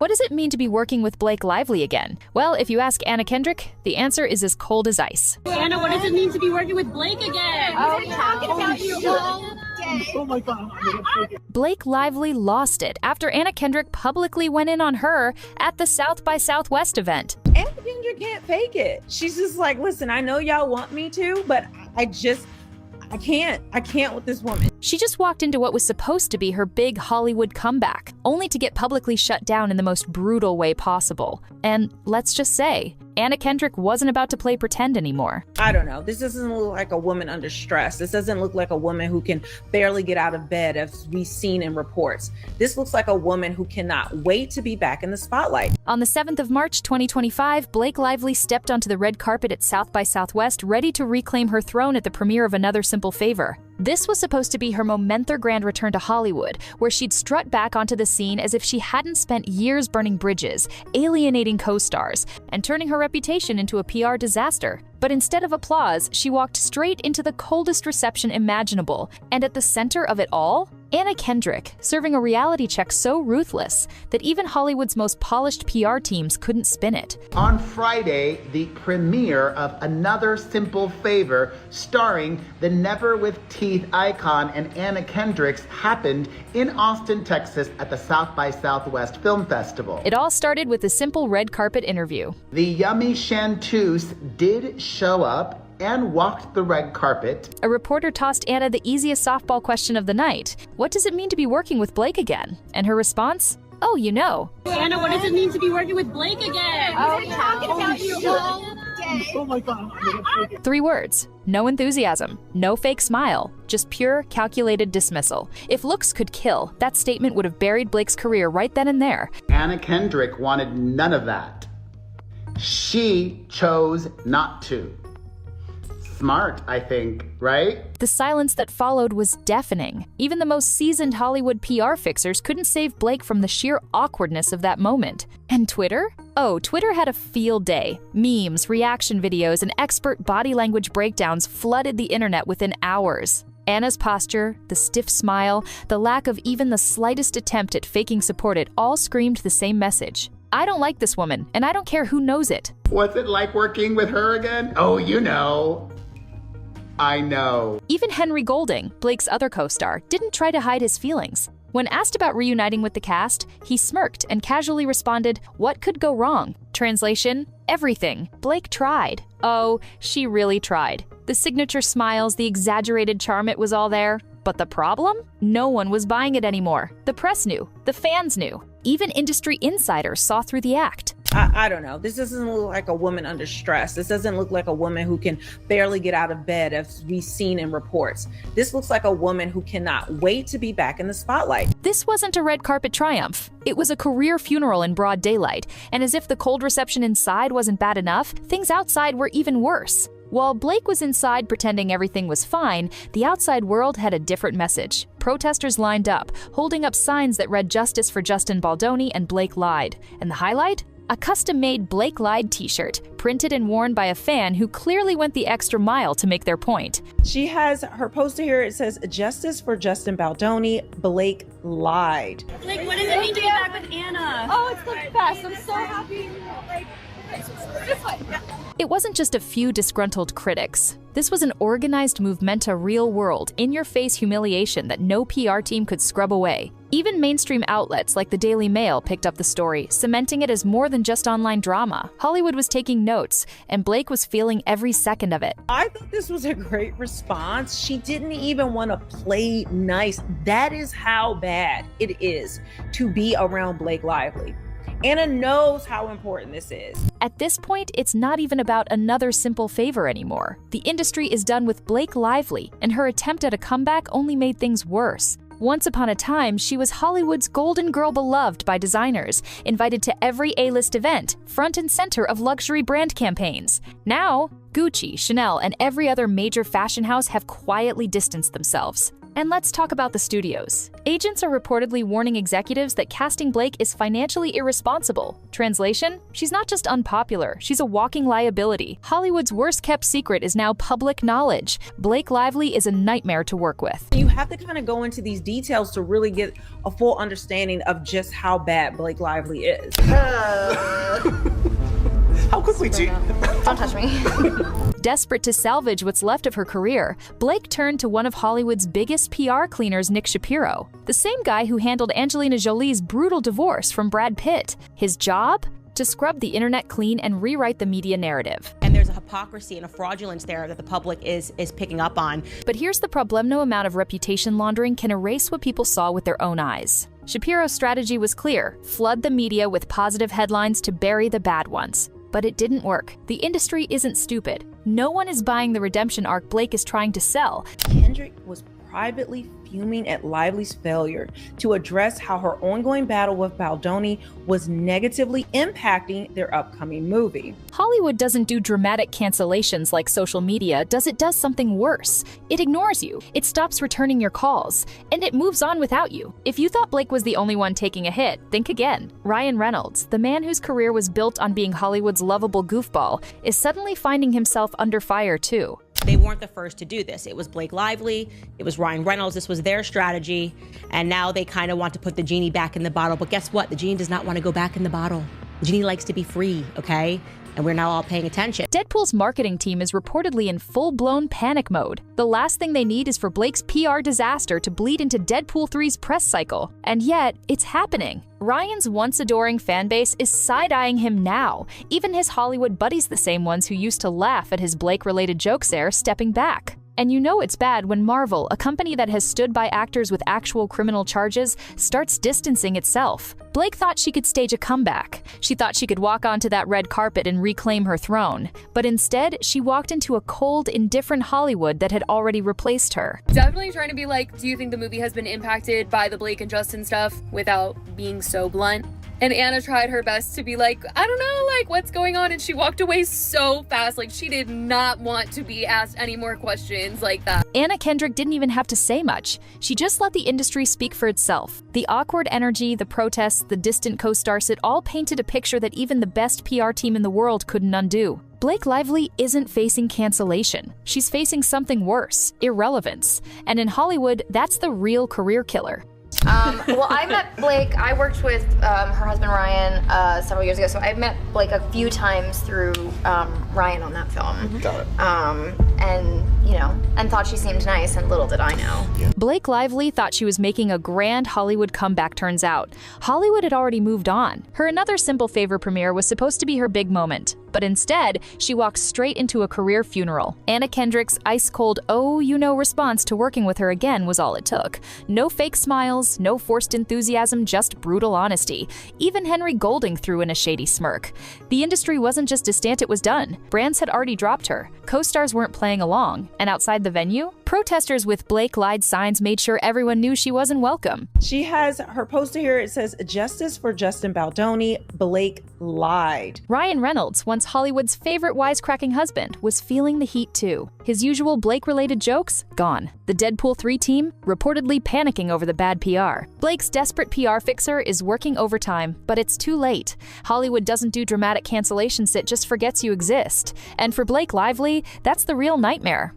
What does it mean to be working with Blake Lively again? Well, if you ask Anna Kendrick, the answer is as cold as ice. Anna, what does it mean to be working with Blake again? Oh, talking about you all day. Oh my God. Blake Lively lost it after Anna Kendrick publicly went in on her at the South by Southwest event. Anna Kendrick can't fake it. She's just like, listen, I know y'all want me to, but I can't with this woman. She just walked into what was supposed to be her big Hollywood comeback, only to get publicly shut down in the most brutal way possible. And let's just say, Anna Kendrick wasn't about to play pretend anymore. I don't know. This doesn't look like a woman under stress. This doesn't look like a woman who can barely get out of bed, as we've seen in reports. This looks like a woman who cannot wait to be back in the spotlight. On the 7th of March, 2025, Blake Lively stepped onto the red carpet at South by Southwest, ready to reclaim her throne at the premiere of Another Simple Favor. This was supposed to be her momentous grand return to Hollywood, where she'd strut back onto the scene as if she hadn't spent years burning bridges, alienating co-stars, and turning her reputation into a PR disaster. But instead of applause, she walked straight into the coldest reception imaginable, and at the center of it all, Anna Kendrick, serving a reality check so ruthless that even Hollywood's most polished PR teams couldn't spin it. On Friday, the premiere of Another Simple Favor, starring the Never with Teeth icon and Anna Kendrick, happened in Austin, Texas at the South by Southwest Film Festival. It all started with a simple red carpet interview. The yummy chanteuse did show up and walked the red carpet. A reporter tossed Anna the easiest softball question of the night. What does it mean to be working with Blake again? And her response? Oh, you know. Anna, what does it mean to be working with Blake again? Oh, talking about you all day. Oh my God. 3 words. No enthusiasm. No fake smile. Just pure, calculated dismissal. If looks could kill, that statement would have buried Blake's career right then and there. Anna Kendrick wanted none of that. She chose not to. Smart, I think, right? The silence that followed was deafening. Even the most seasoned Hollywood PR fixers couldn't save Blake from the sheer awkwardness of that moment. And Twitter? Oh, Twitter had a field day. Memes, reaction videos, and expert body language breakdowns flooded the internet within hours. Anna's posture, the stiff smile, the lack of even the slightest attempt at faking support, it all screamed the same message. I don't like this woman, and I don't care who knows it. What's it like working with her again? Oh, you know. I know. Even Henry Golding, Blake's other co-star, didn't try to hide his feelings. When asked about reuniting with the cast, he smirked and casually responded, "What could go wrong?" Translation, everything. Blake tried. Oh, she really tried. The signature smiles, the exaggerated charm, it was all there. But the problem? No one was buying it anymore. The press knew. The fans knew. Even industry insiders saw through the act. I don't know. This doesn't look like a woman under stress. This doesn't look like a woman who can barely get out of bed, as we've seen in reports. This looks like a woman who cannot wait to be back in the spotlight. This wasn't a red carpet triumph. It was a career funeral in broad daylight, and as if the cold reception inside wasn't bad enough, things outside were even worse. While Blake was inside pretending everything was fine, the outside world had a different message. Protesters lined up, holding up signs that read "Justice for Justin Baldoni" and "Blake lied." And the highlight? A custom-made Blake Lied t-shirt, printed and worn by a fan who clearly went the extra mile to make their point. She has her poster here. It says, "Justice for Justin Baldoni, Blake lied." Blake, what does it mean to be back with Anna? Oh, it's the best. I'm so happy. This way. It wasn't just a few disgruntled critics. This was an organized movementa real world, in-your-face humiliation that no PR team could scrub away. Even mainstream outlets like the Daily Mail picked up the story, cementing it as more than just online drama. Hollywood was taking notes, and Blake was feeling every second of it. I thought this was a great response. She didn't even want to play nice. That is how bad it is to be around Blake Lively. Anna knows how important this is. At this point, it's not even about Another Simple Favor anymore. The industry is done with Blake Lively, and her attempt at a comeback only made things worse. Once upon a time, she was Hollywood's golden girl, beloved by designers, invited to every A-list event, front and center of luxury brand campaigns. Now, Gucci, Chanel, and every other major fashion house have quietly distanced themselves. And let's talk about the studios. Agents are reportedly warning executives that casting Blake is financially irresponsible. Translation? She's not just unpopular, she's a walking liability. Hollywood's worst-kept secret is now public knowledge. Blake Lively is a nightmare to work with. You have to kind of go into these details to really get a full understanding of just how bad Blake Lively is. How quickly do you... Don't touch me. Desperate to salvage what's left of her career, Blake turned to one of Hollywood's biggest PR cleaners, Nick Shapiro, the same guy who handled Angelina Jolie's brutal divorce from Brad Pitt. His job? To scrub the internet clean and rewrite the media narrative. And there's a hypocrisy and a fraudulence there that the public is picking up on. But here's the problem: no amount of reputation laundering can erase what people saw with their own eyes. Shapiro's strategy was clear: flood the media with positive headlines to bury the bad ones. But it didn't work. The industry isn't stupid. No one is buying the redemption arc Blake is trying to sell. Kendrick was privately fuming at Lively's failure to address how her ongoing battle with Baldoni was negatively impacting their upcoming movie. Hollywood doesn't do dramatic cancellations like social media does. It does something worse. It ignores you, it stops returning your calls, and it moves on without you. If you thought Blake was the only one taking a hit, think again. Ryan Reynolds, the man whose career was built on being Hollywood's lovable goofball, is suddenly finding himself under fire too. They weren't the first to do this. It was Blake Lively, it was Ryan Reynolds, this was their strategy, and now they kind of want to put the genie back in the bottle. But guess what? The genie does not want to go back in the bottle. The genie likes to be free, okay? And we're now all paying attention. Deadpool's marketing team is reportedly in full-blown panic mode. The last thing they need is for Blake's PR disaster to bleed into Deadpool 3's press cycle. And yet, it's happening. Ryan's once adoring fanbase is side-eyeing him now. Even his Hollywood buddies, the same ones who used to laugh at his Blake-related jokes, are stepping back. And you know it's bad when Marvel, a company that has stood by actors with actual criminal charges, starts distancing itself. Blake thought she could stage a comeback. She thought she could walk onto that red carpet and reclaim her throne. But instead, she walked into a cold, indifferent Hollywood that had already replaced her. Definitely trying to be like, do you think the movie has been impacted by the Blake and Justin stuff without being so blunt? And Anna tried her best to be like, I don't know, like, what's going on? And she walked away so fast. Like, she did not want to be asked any more questions like that. Anna Kendrick didn't even have to say much. She just let the industry speak for itself. The awkward energy, the protests, the distant co-stars, it all painted a picture that even the best PR team in the world couldn't undo. Blake Lively isn't facing cancellation. She's facing something worse: irrelevance. And in Hollywood, that's the real career killer. Well, I met Blake. I worked with her husband Ryan several years ago, so I met Blake a few times through Ryan on that film. Got it. And thought she seemed nice, and little did I know. Yeah. Blake Lively thought she was making a grand Hollywood comeback. Turns out, Hollywood had already moved on. Her Another Simple Favor premiere was supposed to be her big moment, but instead, she walked straight into a career funeral. Anna Kendrick's ice-cold, oh-you-know response to working with her again was all it took. No fake smiles, no forced enthusiasm, just brutal honesty. Even Henry Golding threw in a shady smirk. The industry wasn't just distant, it was done. Brands had already dropped her. Co-stars weren't playing along. And outside the venue, protesters with Blake lied signs made sure everyone knew she wasn't welcome. She has her poster here. It says, "Justice for Justin Baldoni. Blake lied." Ryan Reynolds, once Hollywood's favorite wisecracking husband, was feeling the heat too. His usual Blake-related jokes? Gone. The Deadpool 3 team? Reportedly panicking over the bad PR. Blake's desperate PR fixer is working overtime, but it's too late. Hollywood doesn't do dramatic cancellations, it just forgets you exist. And for Blake Lively, that's the real nightmare.